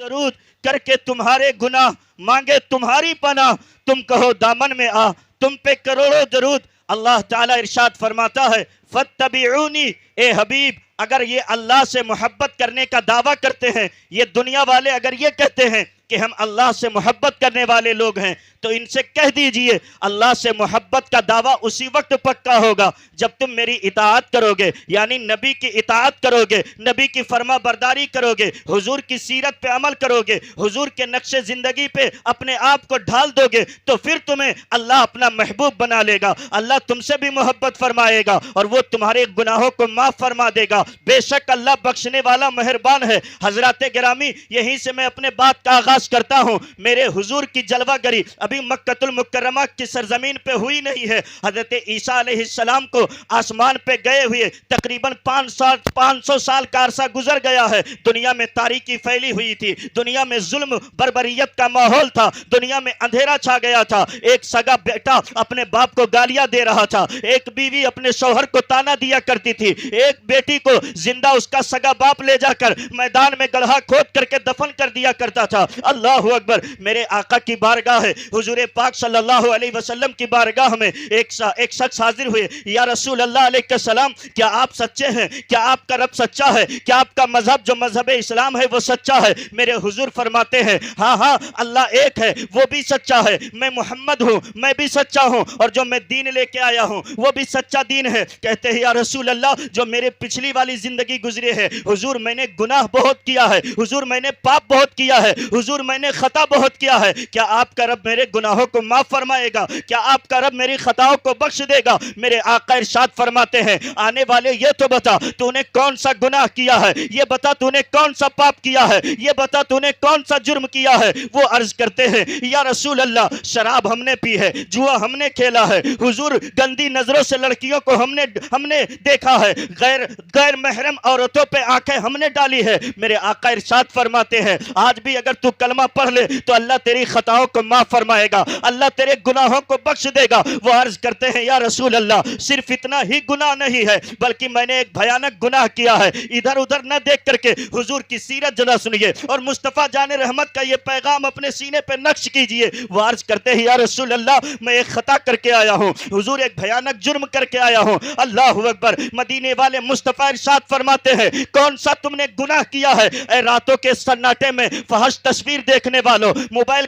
درود کر کے تمہارے گناہ مانگے تمہاری پناہ، تم کہو دامن میں آ تم پہ کروڑوں درود۔ اللہ تعالیٰ ارشاد فرماتا ہے فاتبعونی، اے حبیب اگر یہ اللہ سے محبت کرنے کا دعویٰ کرتے ہیں، یہ دنیا والے اگر یہ کہتے ہیں کہ ہم اللہ سے محبت کرنے والے لوگ ہیں، تو ان سے کہہ دیجئے اللہ سے محبت کا دعویٰ اسی وقت پکا ہوگا جب تم میری اطاعت کرو گے، یعنی نبی کی اطاعت کرو گے، نبی کی فرما برداری کرو گے، حضور کی سیرت پہ عمل کرو گے، حضور کے نقش زندگی پہ اپنے آپ کو ڈھال دو گے، تو پھر تمہیں اللہ اپنا محبوب بنا لے گا، اللہ تم سے بھی محبت فرمائے گا اور وہ تمہارے گناہوں کو معاف فرما دے گا۔ بے شک اللہ بخشنے والا مہربان ہے۔ حضرات گرامی، یہیں سے میں اپنے بات کا آغاز کرتا ہوں۔ میرے حضور کی جلوہ گری ابھی مکہ المکرمہ کی سرزمین پہ ہوئی نہیں ہے۔ حضرت عیسیٰ علیہ السلام کو آسمان پہ گئے ہوئے تقریباً 500 سال کا عرصہ گزر گیا ہے۔ دنیا میں تاریکی پھیلی ہوئی تھی، دنیا میں ظلم بربریت کا ماحول تھا، دنیا میں اندھیرا چھا گیا تھا۔ ایک سگا بیٹا اپنے باپ کو گالیاں دے رہا تھا، ایک بیوی اپنے شوہر کو تانا دیا کرتی تھی، ایک بیٹی کو زندہ اس کا سگا باپ لے جا کر میدان میں گڑھا کھود کر کے دفن کر دیا کرتا تھا۔ اللہ اکبر! میرے آقا کی بارگاہ ہے، حضور پاک صلی اللہ علیہ وسلم کی بارگاہ میں ایک شخص حاضر ہوئے، یا رسول اللہ علیہ السلام، کیا آپ سچے ہیں؟ کیا آپ کا رب سچا ہے؟ کیا آپ کا مذہب جو مذہب اسلام ہے وہ سچا ہے؟ میرے حضور فرماتے ہیں ہاں ہاں اللہ ایک ہے، وہ بھی سچا ہے، میں محمد ہوں، میں بھی سچا ہوں، اور جو میں دین لے کے آیا ہوں وہ بھی سچا دین ہے۔ کہتے ہیں یا رسول اللہ جو میرے پچھلی والی زندگی گزری ہے حضور میں نے گناہ بہت کیا ہے، حضور میں نے پاپ بہت کیا ہے، حضور میں نے خطا بہت کیا ہے، کیا آپ کا رب میرے گناہوں کو معاف فرمائے گا؟ کیا آپ کا رب میری خطاؤں کو بخش دے گا؟ میرے آقا ارشاد فرماتے ہیں آنے والے یہ تو بتا تو نے کون سا گناہ کیا ہے، یہ بتا تو نے کون سا پاپ کیا ہے، یہ بتا تو نے کون سا جرم کیا ہے۔ وہ عرض کرتے ہیں یا رسول اللہ شراب ہم نے پی ہے، جوا ہم نے کھیلا ہے، حضور گندی نظروں سے لڑکیوں کو ہم نے دیکھا ہے، غیر محرم عورتوں پہ آنکھیں ہم نے ڈالی ہے۔ میرے آقا ارشاد فرماتے ہیں آج بھی اگر تو کلمہ پڑھ لے تو اللہ تیری خطاؤں کو معاف فرمائے گا، اللہ تیرے گناہوں کو بخش دے گا۔ وہ عرض کرتے ہیں یا رسول اللہ صرف اتنا ہی گناہ نہیں ہے بلکہ میں نے ایک بھیانک گناہ کیا ہے۔ ادھر ادھر نہ دیکھ کر کے حضور کی سیرت ذرا سنیے اور مصطفیٰ جان رحمت کا یہ پیغام اپنے سینے پہ نقش کیجئے۔ وہ عرض کرتے ہیں یا رسول اللہ میں ایک خطا کر کے آیا ہوں، حضور ایک بھیانک جرم کر کے آیا ہوں۔ اللہ اکبر! مدینے والے مصطفیٰ ارشاد فرماتے ہیں کون سا تم نے گناہ کیا ہے؟ اے راتوں کے سناٹے میں فحش تصویر دیکھنے والوں، موبائل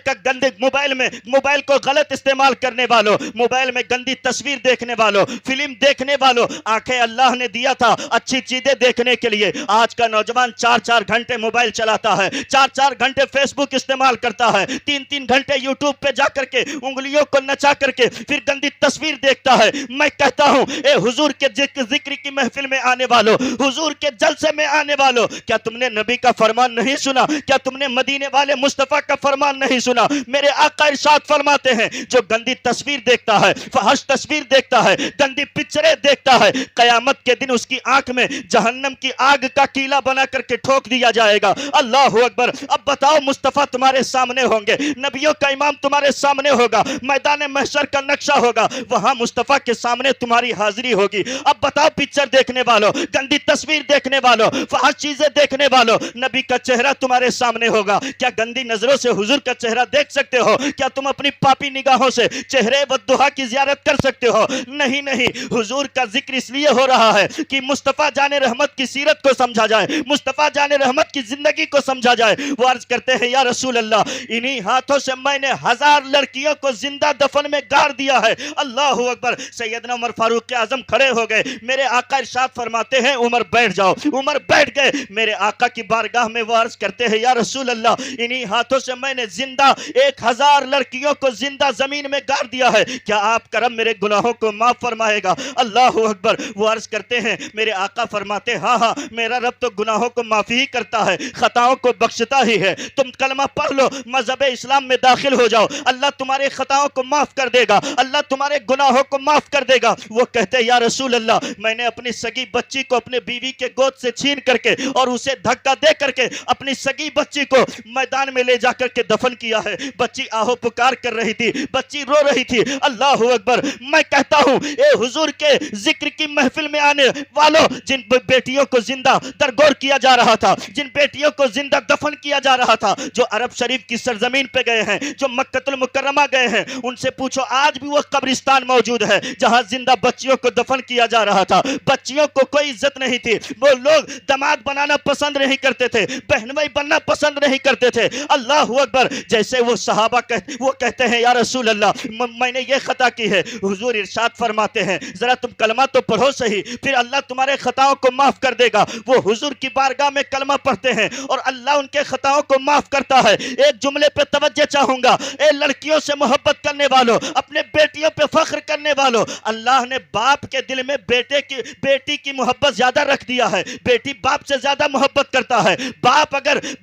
کو غلط استعمال کرنے والوں، موبائل میں گندی تصویر دیکھنے والوں، فلم دیکھنے والوں، آنکھیں اللہ نے دیا تھا اچھی چیزیں دیکھنے کے لیے۔ آج کا نوجوان 4 گھنٹے موبائل چلاتا ہے، 4 گھنٹے فیس بک استعمال کرتا ہے، 3 گھنٹے یوٹیوب پہ جا کر کے انگلیوں کو نچا کر کے پھر گندی تصویر دیکھتا ہے۔ میں کہتا ہوں اے حضور کے ذکر کی محفل میں آنے والوں، حضور کے جلسے میں آنے والوں، کیا تم نے نبی کا فرمان نہیں سنا؟ کیا تم نے مدینے والے مصطفیٰ کا فرمان نہیں سنا؟ میرے آقا ارشاد فرماتے ہیں جو گندی تصویر دیکھتا ہے، فحش تصویر دیکھتا ہے، گندی پکچریں دیکھتا ہے، قیامت کے دن اس کی آنکھ میں جہنم کی آگ کا کیلا بنا کر کے ٹھوک دیا جائے گا۔ اللہ اکبر! اب بتاؤ مصطفیٰ تمہارے سامنے ہوں گے، نبیوں کا امام تمہارے سامنے ہوگا، میدان محشر کا نقشہ ہوگا، وہاں مصطفیٰ کے سامنے تمہاری حاضری ہوگی۔ اب بتاؤ پکچر دیکھنے والوں، گندی تصویر دیکھنے والوں، فحش چیزیں دیکھنے والوں، نبی کا چہرہ تمہارے سامنے ہوگا، کیا گندی نظروں سے حضور کا چہرہ دیکھ سکتے ہو؟ کیا تم اپنی پاپی نگاہوں سے چہرے والضحیٰ کی زیارت کر سکتے ہو؟ نہیں نہیں، حضور کا ذکر اس لیے ہو رہا ہے کہ مصطفیٰ جان رحمت کی سیرت کو سمجھا جائے، مصطفیٰ جان رحمت کی زندگی کو سمجھا جائے۔ وہ عرض کرتے ہیں یا رسول اللہ انہی ہاتھوں سے میں نے 1000 لڑکیوں کو زندہ دفن میں گاڑ دیا ہے۔ اللہ اکبر! سیدنا عمر فاروق اعظم کھڑے ہو گئے، میرے آقا ارشاد فرماتے ہیں عمر بیٹھ جاؤ۔ عمر بیٹھ گئے، میرے آقا کی بارگاہ میں وہ عرض کرتے ہیں یا رسول اللہ انہی ہاتھوں سے میں نے زندہ 1000 لڑکیوں کو زندہ زمین میں گاڑ دیا ہے، کیا آپ کا رب میرے گناہوں کو معاف فرمائے گا؟ اللہ اکبر! وہ عرض کرتے ہیں میرے آقا فرماتے ہاں ہاں میرا رب تو گناہوں کو معافی ہی کرتا ہے، خطاؤں کو بخشتا ہی ہے، تم کلمہ پڑھ لو، مذہب اسلام میں داخل ہو جاؤ، اللہ تمہارے خطاؤں کو معاف کر دے گا، اللہ تمہارے گناہوں کو معاف کر دے گا۔ وہ کہتے ہیں یا رسول اللہ میں نے اپنی سگی بچی کو اپنے بیوی کے گود سے چھین کر کے اور اسے دھکا دے کر کے اپنی سگی بچی کو میدان قبرستان میں لے جا کر کے دفن کیا ہے. بچی آہو پکار کر رہی تھی, بچی رو رہی تھی. اللہ اکبر. میں کہتا ہوں اے حضور کے ذکر کی محفل میں آنے والوں, جن بیٹیوں کو زندہ درگور کیا جا رہا تھا, جن بیٹیوں کو زندہ دفن کیا جا رہا تھا, جو عرب شریف کی سرزمین پہ گئے ہیں, جو مکہ المکرمہ گئے ہیں, ان سے پوچھو آج بھی وہ قبرستان موجود ہے جہاں زندہ بچیوں کو دفن کیا جا رہا تھا. بچیوں کو کوئی عزت نہیں تھی, وہ لوگ داماد بنانا پسند نہیں کرتے تھے, بہنوئی بننا پسند نہیں کرتے تھے. اللہ اکبر. جیسے وہ صحابہ وہ کہتے ہیں یا رسول اللہ میں نے یہ خطا کی ہے, حضور ارشاد فرماتے ہیں ذرا تم کلمہ تو پڑھو صحیح, پھر اللہ تمہارے خطاؤں کو معاف کر دے گا. وہ حضور کی بارگاہ میں کلمہ پڑھتے ہیں اور اللہ ان کے خطاؤں کو معاف کرتا ہے. ایک جملے پہ توجہ چاہوں گا, اے لڑکیوں سے محبت کرنے والوں, اپنے بیٹیوں پہ فخر کرنے والوں, اللہ نے باپ کے دل میں بیٹی کی محبت زیادہ رکھ دیا ہے. بیٹی باپ سے زیادہ محبت کرتا ہے.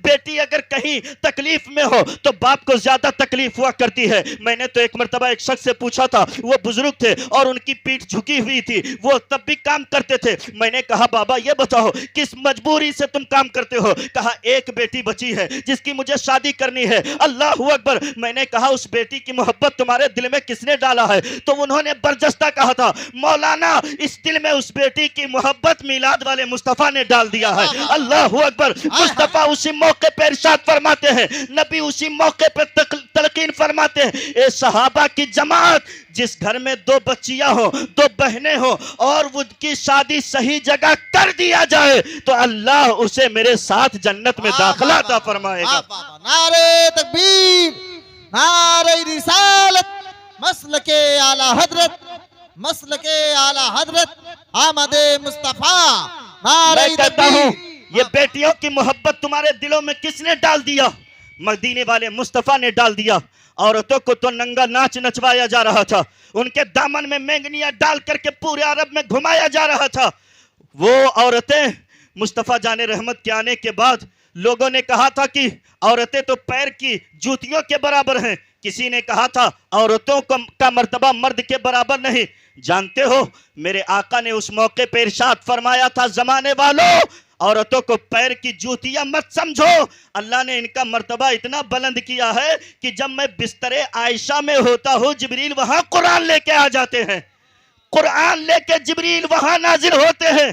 بیٹی اگر کہیں تکلیف میں ہو تو باپ کو زیادہ تکلیف ہوا کرتی ہے. میں نے تو ایک مرتبہ ایک شخص سے پوچھا تھا, وہ بزرگ تھے اور ان کی پیٹھ جھکی ہوئی تھی, وہ تب بھی کام کرتے تھے. میں نے کہا بابا یہ بتاؤ کس مجبوری سے تم کام کرتے ہو؟ کہا ایک بیٹی بچی ہے جس کی مجھے شادی کرنی ہے. اللہ اکبر. میں نے کہا اس بیٹی کی محبت تمہارے دل میں کس نے ڈالا ہے؟ تو انہوں نے برجستہ کہا تھا مولانا اس دل میں اس بیٹی کی محبت میلاد والے مصطفیٰ نے ڈال دیا ہے. اللہ اکبر. مصطفیٰ اسی موقع پہ ارشاد فرماتے ہیں, نبی اسی موقع پہ تلقین فرماتے ہیں, اے صحابہ کی جماعت جس گھر میں دو بچیاں ہوں, دو بہنیں ہوں اور وہ کی شادی صحیح جگہ کر دیا جائے تو اللہ اسے میرے ساتھ جنت میں داخلہ عطا فرمائے گا. نعرہ تکبیر, نعرہ رسالت, مسلک اعلی حضرت, مسلک اعلی حضرت احمد مصطفیٰ. میں کہتا ہوں یہ بیٹیوں کی محبت تمہارے دلوں میں کس نے ڈال دیا؟ مدینے والے مصطفیٰ نے ڈال دیا. عورتوں کو تو ننگا ناچ نچوایا جا رہا تھا, ان کے دامن میں مینگنیاں ڈال کر کے پورے عرب میں گھمایا جا رہا تھا. وہ عورتیں مصطفیٰ جان رحمت کے آنے کے بعد لوگوں نے کہا تھا کہ عورتیں تو پیر کی جوتیوں کے برابر ہیں. کسی نے کہا تھا عورتوں کا مرتبہ مرد کے برابر نہیں. جانتے ہو میرے آقا نے اس موقع پہ ارشاد فرمایا تھا زمانے والوں عورتوں کو پیر کی جوتیاں مت سمجھو, اللہ نے ان کا مرتبہ اتنا بلند کیا ہے کہ جب میں بستر عائشہ میں ہوتا ہوں جبریل وہاں قرآن لے کے آ جاتے ہیں, قرآن لے کے جبریل وہاں نازل ہوتے ہیں.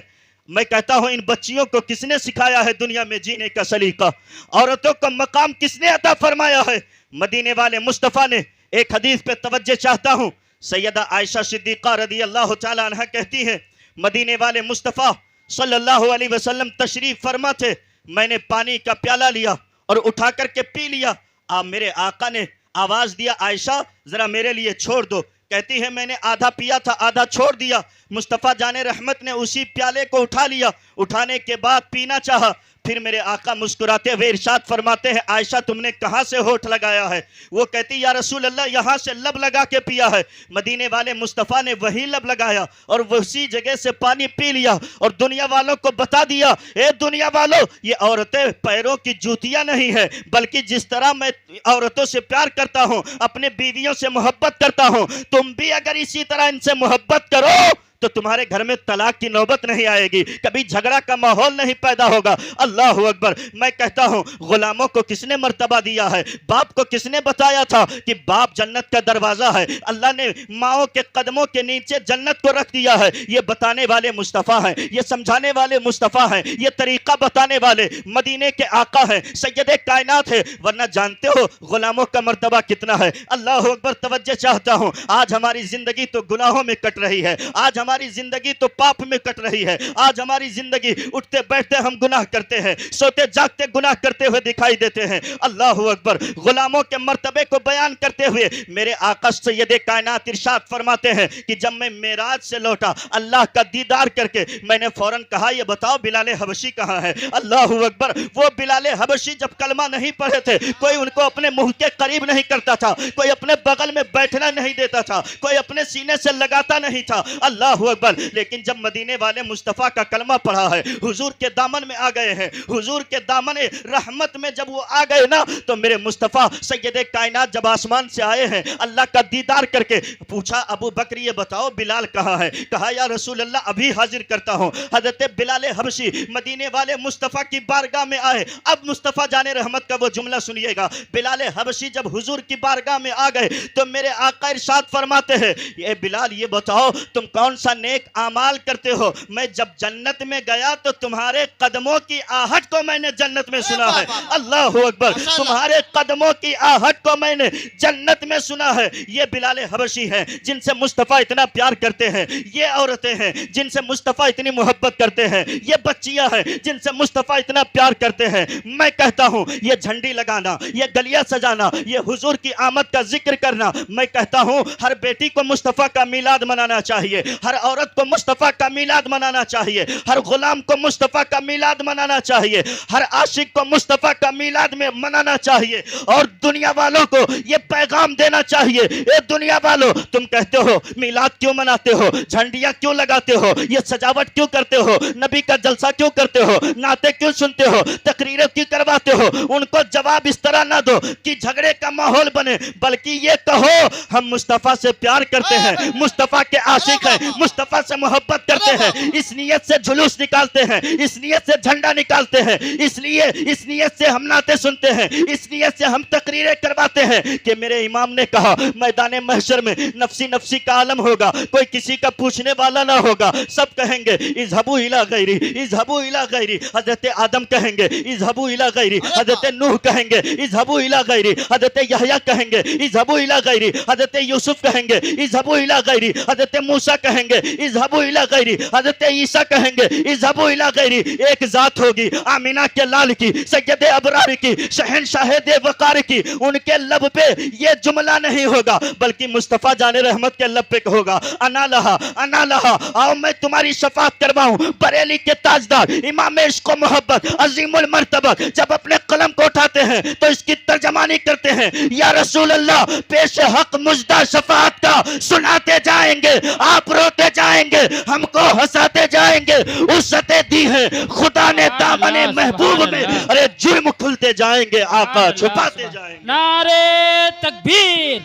میں کہتا ہوں ان بچیوں کو کس نے سکھایا ہے دنیا میں جینے کا سلیقہ؟ عورتوں کو مقام کس نے عطا فرمایا ہے؟ مدینے والے مصطفیٰ نے. ایک حدیث پہ توجہ چاہتا ہوں, سیدہ عائشہ صدیقہ رضی اللہ تعالیٰ عنہ کہتی ہیں مدینے والے مصطفیٰ صلی اللہ علیہ وسلم تشریف فرما تھے, میں نے پانی کا پیالہ لیا اور اٹھا کر کے پی لیا. آپ میرے آقا نے آواز دیا عائشہ ذرا میرے لیے چھوڑ دو. کہتی ہے میں نے آدھا پیا تھا آدھا چھوڑ دیا. مصطفیٰ جان رحمت نے اسی پیالے کو اٹھا لیا, اٹھانے کے بعد پینا چاہا. پھر میرے آقا مسکراتے ہوئے ارشاد فرماتے ہیں عائشہ تم نے کہاں سے ہونٹ لگایا ہے؟ وہ کہتی یا رسول اللہ یہاں سے لب لگا کے پیا ہے. مدینے والے مصطفیٰ نے وہی لب لگایا اور اسی جگہ سے پانی پی لیا اور دنیا والوں کو بتا دیا اے دنیا والوں یہ عورتیں پیروں کی جوتیاں نہیں ہے, بلکہ جس طرح میں عورتوں سے پیار کرتا ہوں اپنے بیویوں سے محبت کرتا ہوں, تم بھی اگر اسی طرح ان سے محبت کرو تو تمہارے گھر میں طلاق کی نوبت نہیں آئے گی, کبھی جھگڑا کا ماحول نہیں پیدا ہوگا. اللہ اکبر. میں کہتا ہوں غلاموں کو کس نے مرتبہ دیا ہے؟ باپ کو کس نے بتایا تھا کہ باپ جنت کا دروازہ ہے؟ اللہ نے ماؤں کے قدموں کے نیچے جنت کو رکھ دیا ہے. یہ بتانے والے مصطفیٰ ہیں, یہ سمجھانے والے مصطفیٰ ہیں, یہ طریقہ بتانے والے مدینے کے آقا ہیں, سید کائنات ہے. ورنہ جانتے ہو غلاموں کا مرتبہ کتنا ہے؟ اللہ اکبر. توجہ چاہتا ہوں, آج ہماری زندگی تو گناہوں میں کٹ رہی ہے, آج ہماری زندگی تو پاپ میں کٹ رہی ہے, آج ہماری زندگی اٹھتے بیٹھتے ہم گناہ کرتے ہیں, سوتے جاگتے گناہ کرتے ہوئے دکھائی دیتے ہیں. اللہ اکبر. غلاموں کے مرتبے کو بیان کرتے ہوئے میرے آقا سید کائنات ارشاد فرماتے ہیں کہ جب میں معراج سے لوٹا اللہ کا دیدار کر کے میں نے فوراً کہا یہ بتاؤ بلال حبشی کہاں ہے؟ اللہ اکبر. وہ بلال حبشی جب کلمہ نہیں پڑھے تھے کوئی ان کو اپنے منہ کے قریب نہیں کرتا تھا, کوئی اپنے بغل میں بیٹھنا نہیں دیتا تھا, کوئی اپنے سینے سے لگاتا نہیں تھا. اللہ اللہ اکبر. لیکن جب مدینے والے مصطفیٰ کا کلمہ پڑھا ہے, حضور کے دامن میں آ گئے ہیں, حضور کے دامن رحمت میں جب وہ آ گئے نا, تو میرے مصطفیٰ سید کائنات جب آسمان سے آئے ہیں, اللہ کا دیدار کر کے پوچھا, ابو بکر یہ بتاؤ بلال کہاں ہے؟ کہا یا رسول اللہ ابھی حاضر کرتا ہوں. حضرت بلال حبشی مدینے والے مصطفیٰ کی بارگاہ میں آئے. اب مصطفیٰ جان رحمت کا وہ جملہ سنیے گا. بلال حبشی جب حضور کی بارگاہ میں آ گئے تو میرے آقا ارشاد فرماتے ہیں, اے بلال یہ بتاؤ تم کون سا نیک اعمال کرتے ہو؟ میں جب جنت میں گیا تو تمہارے قدموں کی آہٹ کو میں نے جنت میں سنا ہے. اللہ اکبر, تمہارے قدموں کی آہٹ کو میں نے جنت میں سنا ہے. یہ بلال حبشی ہیں جن سے مصطفیٰ اتنا پیار کرتے ہیں, یہ عورتیں ہیں جن سے مصطفیٰ اتنی محبت کرتے ہیں, یہ بچیاں ہیں جن سے مصطفیٰ اتنا پیار کرتے ہیں. میں کہتا ہوں یہ جھنڈی لگانا, یہ گلیاں سجانا, یہ حضور کی آمد کا ذکر کرنا, میں کہتا ہوں ہر بیٹی کو مصطفیٰ کا میلاد منانا چاہیے, ہر عورت کو مصطفیٰ کا میلاد منانا چاہیے, ہر غلام کو مصطفیٰ کا میلاد منانا چاہیے, ہر عاشق کو مصطفیٰ کا میلاد میں منانا چاہیے, اور دنیا والوں کو یہ پیغام دینا چاہیے. اے دنیا والوں, تم کہتے ہو میلاد کیوں مناتے ہو, جھنڈیاں کیوں لگاتے ہو, یہ سجاوٹ کیوں کرتے ہو, نبی کا جلسہ کیوں کرتے ہو, نعتیں کیوں سنتے ہو, تقریریں کیوں کرواتے ہو؟ ان کو جواب اس طرح نہ دو کہ جھگڑے کا ماحول بنے, بلکہ یہ کہو ہم مصطفیٰ سے پیار کرتے ہیں, مصطفیٰ کے عاشق ہیں, مصطفیٰ سے محبت کرتے ہیں, اس نیت سے جلوس نکالتے ہیں, اس نیت سے جھنڈا نکالتے ہیں, اس نیت سے ہم نعتیں سنتے ہیں, اس نیت سے ہم تقریریں کرواتے ہیں کہ میرے امام نے کہا میدان محشر میں نفسی نفسی کا عالم ہوگا, کوئی کسی کا پوچھنے والا نہ ہوگا, سب کہیں گے اذهبوا الى غیری, اذهبوا الى غیری. حضرت آدم کہیں گے اذهبوا الى غیری, حضرت نوح کہیں گے اذهبوا الى غیری, حضرت یحییٰ کہیں گے اذهبوا الى غیری, حضرت یوسف کہیں گے اذهبوا الى غیری, حضرت موسیٰ کہیں گے اذهبوا الى غیری, حضرت عیسیٰ کہیں گے اذهبوا الى غیری. ایک ذات ہوگی آمینہ کے لال کی, سید ابرار کی, شہنشاہ دے وقار کی, ان کے لب پہ یہ جملہ نہیں ہوگا بلکہ مصطفیٰ جان رحمت کے لب پہ ہوگا انا لہا, انا لہا, آؤ میں تمہاری شفاعت کرواؤں. بریلی کے تاجدار امام عشق و محبت عظیم المرتبہ جب اپنے قلم کو اٹھاتے ہیں تو اس کی ترجمانی کرتے ہیں, یا رسول اللہ پیش حق مجدہ شفاعت کا سناتے جائیں گے, آپ روتے جائیں گے, ہم کو ہنساتے جائیں گے. وسعتیں دی ہیں خدا نے دامن محبوب میں, ارے جرم کھلتے جائیں گے, آقا چھپاتے جائیں گے. نعرے تکبیر,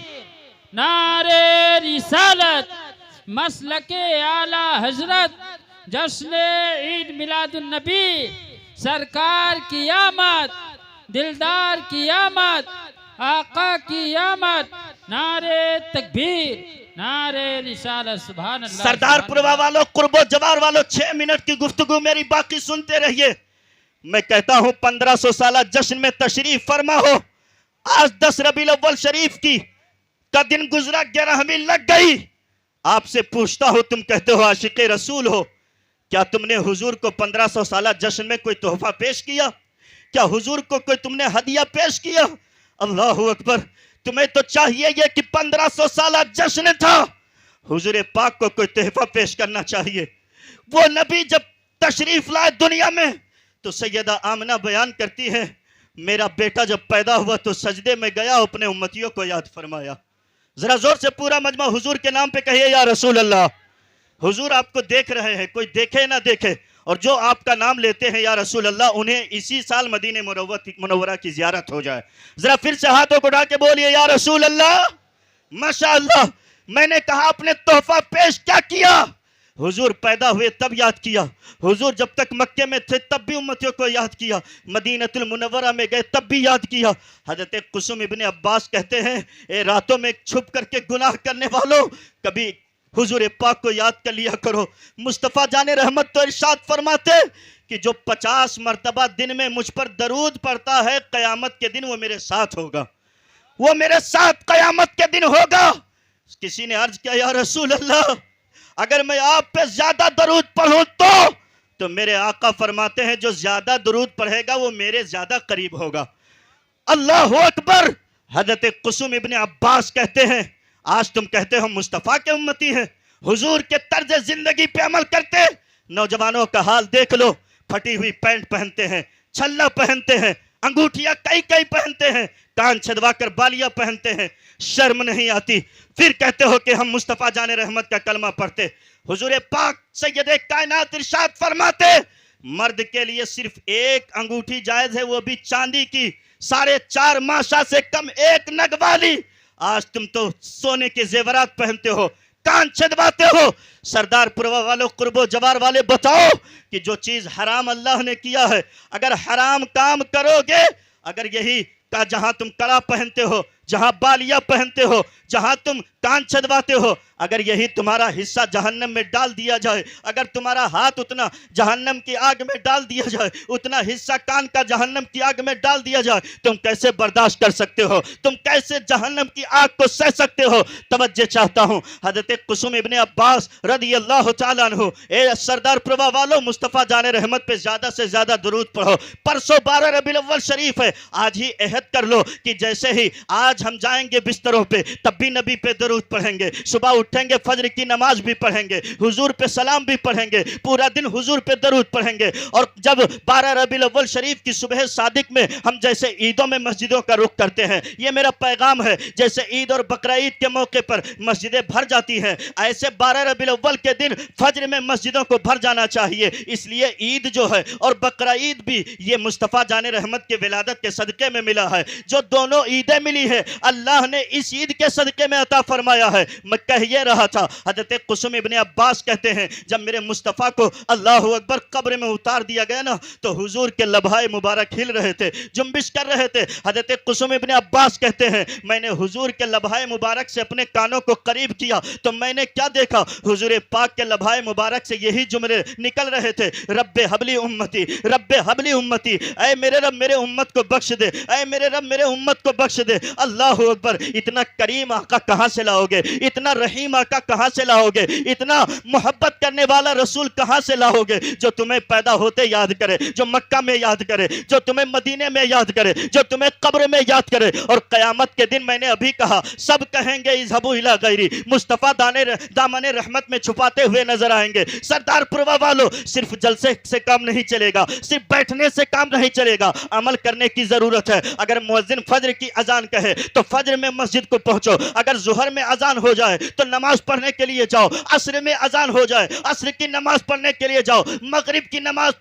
نعرے رسالت, مسلک اعلی حضرت, جشن عید میلاد النبی, سرکار کی آمد, دلدار کی آمد, آقا کی آمد. نعرے تکبیر, نعرے رسالت. سبحان اللہ. سردار پوروا والوں, قرب و جوار والوں, 6 منٹ کی گفتگو میری باقی سنتے رہیے. میں کہتا ہوں 1500 سالہ جشن میں تشریف فرما ہو. آج 10 ربیع الاول شریف کا دن گزرا, 11ویں لگ گئی. آپ سے پوچھتا ہوں, تم کہتے ہو عاشق رسول ہو, کیا تم نے حضور کو 1500 سالہ جشن میں کوئی تحفہ پیش کیا؟ کیا حضور کو کوئی تم نے ہدیہ پیش کیا؟ اللہ اکبر. تمہیں تو چاہیے یہ کہ 1500 سالہ جشن تھا, حضور پاک کو کوئی تحفہ پیش کرنا چاہیے. وہ نبی جب تشریف لائے دنیا میں تو سیدہ آمنہ بیان کرتی ہے, میرا بیٹا جب پیدا ہوا تو سجدے میں گیا, اپنے امتیوں کو یاد فرمایا. ذرا زور سے پورا مجمع حضور کے نام پہ کہیے یا رسول اللہ. حضور آپ کو دیکھ رہے ہیں, کوئی دیکھے نہ دیکھے, اور جو آپ کا نام لیتے ہیں یا رسول اللہ, انہیں اسی سال مدینہ منورہ کی زیارت ہو جائے. ذرا پھر سے ہاتھوں کو اٹھا کے بولیے یا رسول اللہ. ماشاءاللہ. میں نے کہا آپ نے تحفہ پیش کیا کیا؟ حضور پیدا ہوئے تب یاد کیا, حضور جب تک مکے میں تھے تب بھی امتیوں کو یاد کیا, مدینہ المنورہ میں گئے تب بھی یاد کیا. حضرت قسم ابن عباس کہتے ہیں, اے راتوں میں چھپ کر کے گناہ کرنے والوں, کبھی حضور پاک کو یاد کر لیا کرو. مصطفیٰ جان رحمت تو ارشاد فرماتے کہ جو 50 مرتبہ دن میں مجھ پر درود پڑھتا ہے, قیامت کے دن وہ میرے ساتھ ہوگا, وہ میرے ساتھ قیامت کے دن ہوگا. کسی نے عرض کیا یا رسول اللہ اگر میں آپ پہ زیادہ درود پڑھوں تو میرے آقا فرماتے ہیں جو زیادہ درود پڑھے گا وہ میرے زیادہ قریب ہوگا. اللہ اکبر. حضرت قسم ابن عباس کہتے ہیں, آج تم کہتے ہو مصطفیٰ کے امتی ہیں, حضور کے طرز زندگی پہ عمل کرتے. نوجوانوں کا حال دیکھ لو, پھٹی ہوئی پینٹ پہنتے ہیں, چھلا پہنتے ہیں, انگوٹھیاں کئی پہنتے ہیں, کان چھدوا کر بالیاں پہنتے ہیں، شرم نہیں آتی، پھر کہتے ہو کہ ہم مصطفیٰ جان رحمت کا کلمہ پڑھتے۔ حضور پاک سید کائنات ارشاد فرماتے مرد کے لیے صرف ایک انگوٹھی جائز ہے، وہ بھی چاندی کی، 4.5 ماشا سے کم ایک نگ والی۔ آج تم تو سونے کے زیورات پہنتے ہو، کان چھدواتے ہو۔ سردار پوروا والوں، قرب و جوار والے، بتاؤ کہ جو چیز حرام اللہ نے کیا ہے، اگر حرام کام کرو گے، اگر یہی جہاں تم کڑا پہنتے ہو، جہاں بالیاں پہنتے ہو، جہاں تم کان چھدواتے ہو، اگر یہی تمہارا حصہ جہنم میں ڈال دیا جائے، اگر تمہارا ہاتھ اتنا جہنم کی آگ میں ڈال دیا جائے، اتنا حصہ کان کا جہنم کی آگ میں ڈال دیا جائے، تم کیسے برداشت کر سکتے ہو؟ تم کیسے جہنم کی آگ کو سہ سکتے ہو؟ توجہ چاہتا ہوں، حضرت قسم ابن عباس رضی اللہ تعالیٰ عنہ، اے سردار پروا والوں، مصطفیٰ جان رحمت پہ زیادہ سے زیادہ درود پڑھو۔ پرسوں 12 ربیع الاول شریف ہے، آج ہی عہد کر لو کہ جیسے ہی آج ہم جائیں گے بستروں پہ، تب بھی نبی پہ درود پڑھیں گے، صبح اٹھیں گے فجر کی نماز بھی پڑھیں گے، حضور پہ سلام بھی پڑھیں گے، پورا دن حضور پہ درود پڑھیں گے۔ اور جب 12 ربیع الاول شریف کی صبح صادق میں ہم جیسے عیدوں میں مسجدوں کا رخ کرتے ہیں، یہ میرا پیغام ہے، جیسے عید اور بقرہ عید کے موقع پر مسجدیں بھر جاتی ہیں، ایسے 12 ربیع الاول کے دن فجر میں مسجدوں کو بھر جانا چاہیے۔ اس لیے عید جو ہے اور بقرہ عید بھی یہ مصطفیٰ جان رحمت کے ولادت کے صدقے میں ملا ہے۔ جو دونوں عیدیں ملی ہے اللہ نے اس عید کے صدقے میں عطا فرمایا ہے۔ میں کہہ یہ رہا تھا، حضرت قسم ابن عباس کہتے ہیں جب میرے مصطفیٰ کو اللہ اکبر قبر میں اتار دیا گیا نا، تو حضور کے لبھائے مبارک ہل رہے تھے، جنبش کر رہے تھے۔ حضرت قسم ابن عباس کہتے ہیں میں نے حضور کے لبھائے مبارک سے اپنے کانوں کو قریب کیا تو میں نے کیا دیکھا؟ حضور پاک کے لبھائے مبارک سے یہی جملے نکل رہے تھے، رب حبلی امتی، رب حبلی امتی، اے میرے رب میرے امت کو بخش دے، اے میرے رب میرے امت کو بخش دے۔ اللہ اکبر! اتنا کریم آقا کہاں سے لاؤ گے؟ اتنا رحیم آقا کہاں سے لاؤ گے؟ اتنا محبت کرنے والا رسول کہاں سے لاؤ گے جو تمہیں پیدا ہوتے یاد کرے، جو مکہ میں یاد کرے، جو تمہیں مدینے میں یاد کرے، جو تمہیں قبر میں یاد کرے؟ اور قیامت کے دن میں نے ابھی کہا سب کہیں گے اذهبوا الی غیری، مصطفیٰ دامن رحمت میں چھپاتے ہوئے نظر آئیں گے۔ سردار پروا والوں، صرف جلسے سے کام نہیں چلے گا، صرف بیٹھنے سے کام نہیں چلے گا، عمل کرنے کی ضرورت ہے۔ اگر مؤذن فجر کی اذان کہے تو فجر میں مسجد کو پہنچو، اگر ظہر میں اذان ہو جائے تو نماز پڑھنے کے لیے جاؤ، عصر میں اذان ہو جائے عصر کی نماز پڑھنے کے لیے جاؤ، مغرب کی نماز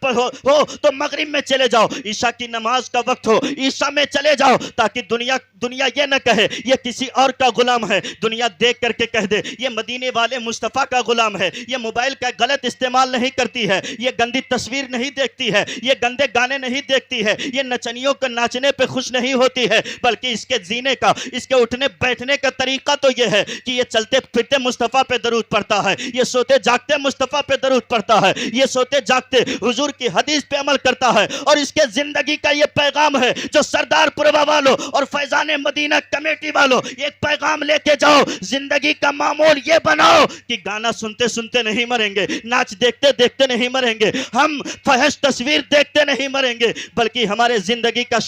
ہو تو مغرب میں چلے جاؤ، عشاء کی نماز کا وقت ہو عشاء میں چلے جاؤ، تاکہ دنیا یہ نہ کہے یہ کسی اور کا غلام ہے، دنیا دیکھ کر کے کہہ دے یہ مدینے والے مصطفیٰ کا غلام ہے، یہ موبائل کا غلط استعمال نہیں کرتی ہے، یہ گندی تصویر نہیں دیکھتی ہے، یہ گندے گانے نہیں دیکھتی ہے، یہ نچنیوں کو ناچنے پہ خوش نہیں ہوتی ہے، بلکہ اس کے جینے کا، اس کے اٹھنے بیٹھنے کا طریقہ تو یہ ہے کہ یہ چلتے پھرتے مصطفیٰ پہ درود پڑھتا ہے، یہ سوتے جاگتے مصطفیٰ پہ درود پڑھتا ہے، یہ سوتے جاگتے حضور کی حدیث پہ عمل کرتا ہے۔ اور اس کے زندگی کا یہ پیغام ہے جو سردار پروا والوں اور فیضان مدینہ کمیٹی والوں ایک پیغام لے کے جاؤ، زندگی کا معمول یہ بناؤ کہ گانا سنتے سنتے نہیں مریں گے، ناچ دیکھتے دیکھتے نہیں مریں گے، ہم فحش تصویر دیکھتے نہیں مریں گے، بلکہ ہمارے زندگی کا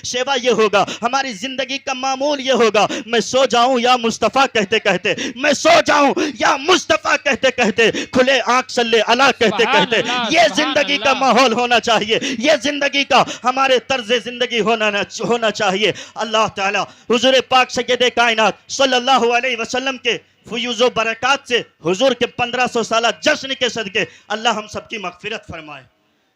شیوا یہ ہوگا، ہماری زندگی کا معمول یہ ہوگا، میں سو جاؤں یا مصطفیٰ کہتے کہتے، میں سو جاؤں یا مصطفیٰ کہتے کہتے، کھلے آنکھ صلی اللہ کہتے کہتے، یہ زندگی کا ماحول ہونا چاہیے، یہ زندگی کا ہمارے طرز زندگی ہونا چاہیے۔ اللہ تعالیٰ حضور پاک سید کائنات صلی اللہ علیہ وسلم کے فیوز و برکات سے، حضور کے 1500 سالہ جشن کے صدقے اللہ ہم سب کی مغفرت فرمائے۔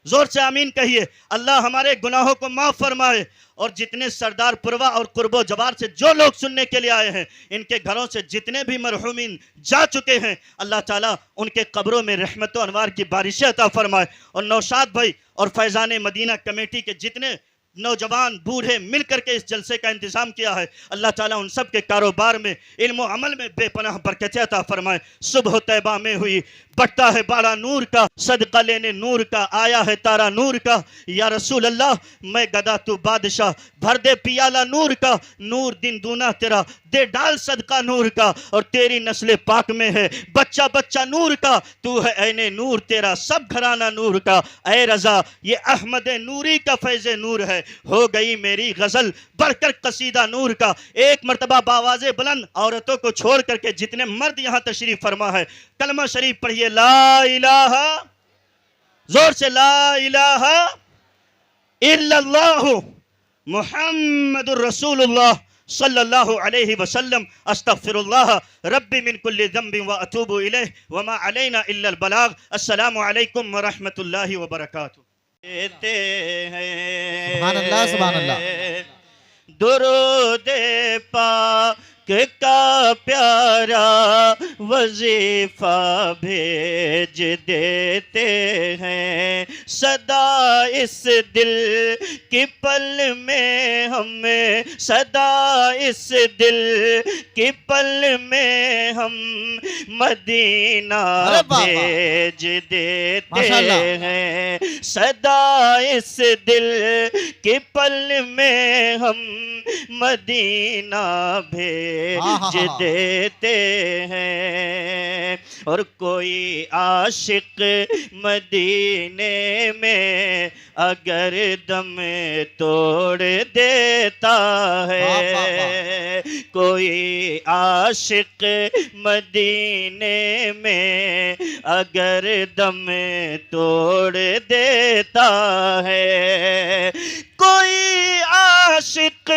زور سے آمین کہیے۔ اللہ ہمارے گناہوں کو معاف فرمائے، اور جتنے سردار پروا اور قرب و جوار سے جو لوگ سننے کے لیے آئے ہیں، ان کے گھروں سے جتنے بھی مرحومین جا چکے ہیں، اللہ تعالیٰ ان کے قبروں میں رحمت و انوار کی بارشیں عطا فرمائے۔ اور نوشاد بھائی اور فیضان مدینہ کمیٹی کے جتنے نوجوان بوڑھے مل کر کے اس جلسے کا انتظام کیا ہے، اللہ تعالیٰ ان سب کے کاروبار میں، علم و عمل میں بے پناہ برکتیں عطا فرمائے۔ صبح طیبہ میں ہوئی بٹتا ہے باڑا نور کا، صدقہ لینے نور کا، آیا ہے تارا نور کا، یا رسول اللہ میں گدا تو بادشاہ، بھر دے پیالہ نور کا، نور دن دونا تیرا، دے ڈال صدقہ نور کا، اور تیری نسل پاک میں ہے بچہ بچہ نور کا، تو ہے عین نور تیرا سب گھرانہ نور کا، اے رضا یہ احمد نوری کا فیض نور ہے، ہو گئی میری غزل بڑھ کر قصیدہ نور کا۔ ایک مرتبہ باواز بلند عورتوں کو چھوڑ کر کے جتنے مرد یہاں تشریف فرما ہے، کلمہ شریف پڑھیے، لا الہ، زور سے لا الہ الا اللہ محمد رسول اللہ صلی اللہ علیہ وسلم استغفر اللہ ربی من کل ذنب واتوب الیہ وما علینا الا البلاغ السلام علیکم ورحمۃ اللہ وبرکاتہ سبحان اللہ سبحان اللہ درود پاک کا پیارا وظیفہ بھیج دیتے ہیں صدا اس دل کی پل میں ہم صدا اس دل کی پل میں ہم مدینہ بھیج دیتے ہیں صدا اس دل کی پل میں ہم مدینہ بھیج دیتے ہیں اور کوئی عاشق مدینے میں اگر دم توڑ دیتا ہے کوئی عاشق مدینے میں اگر دم توڑ دیتا ہے کوئی عاشق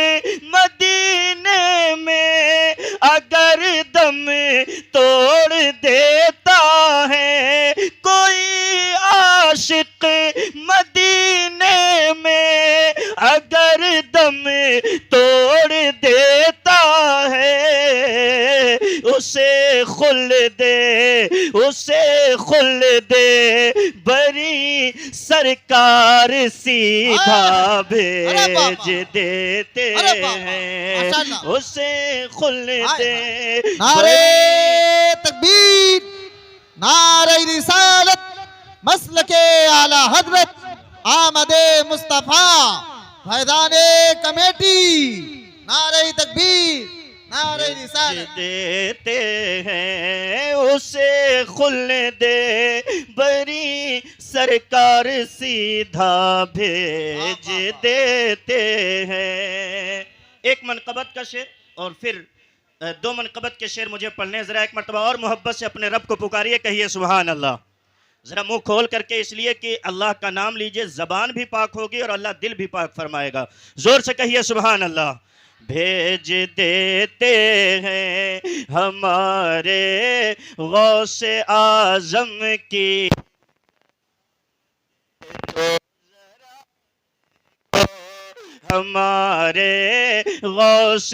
مدینے میں اگر دم توڑ دیتا ہے کوئی عاشق مدینے میں اگر دم توڑ دیتا ہے اسے خلد بری سرکار سیدھا بھیج دیتے ہیں اسے خلد نعرہ تکبیر نعرہ رسالت مسلک اعلی حضرت آمد مصطفیٰ فیضان کمیٹی نعرہ تکبیر نعرہ رسالت دیتے ہیں اسے خلد بری سرکار سیدھا بھیج دیتے ہیں ایک منقبت کا شعر اور پھر دو منقبت کے شعر مجھے پڑھنے ذرا ایک مرتبہ اور محبت سے اپنے رب کو پکاریے کہیے سبحان اللہ ذرا منہ کھول کر کے اس لیے کہ اللہ کا نام لیجئے زبان بھی پاک ہوگی اور اللہ دل بھی پاک فرمائے گا زور سے کہیے سبحان اللہ بھیج دیتے ہیں ہمارے غوث اعظم کی ہمارے غوث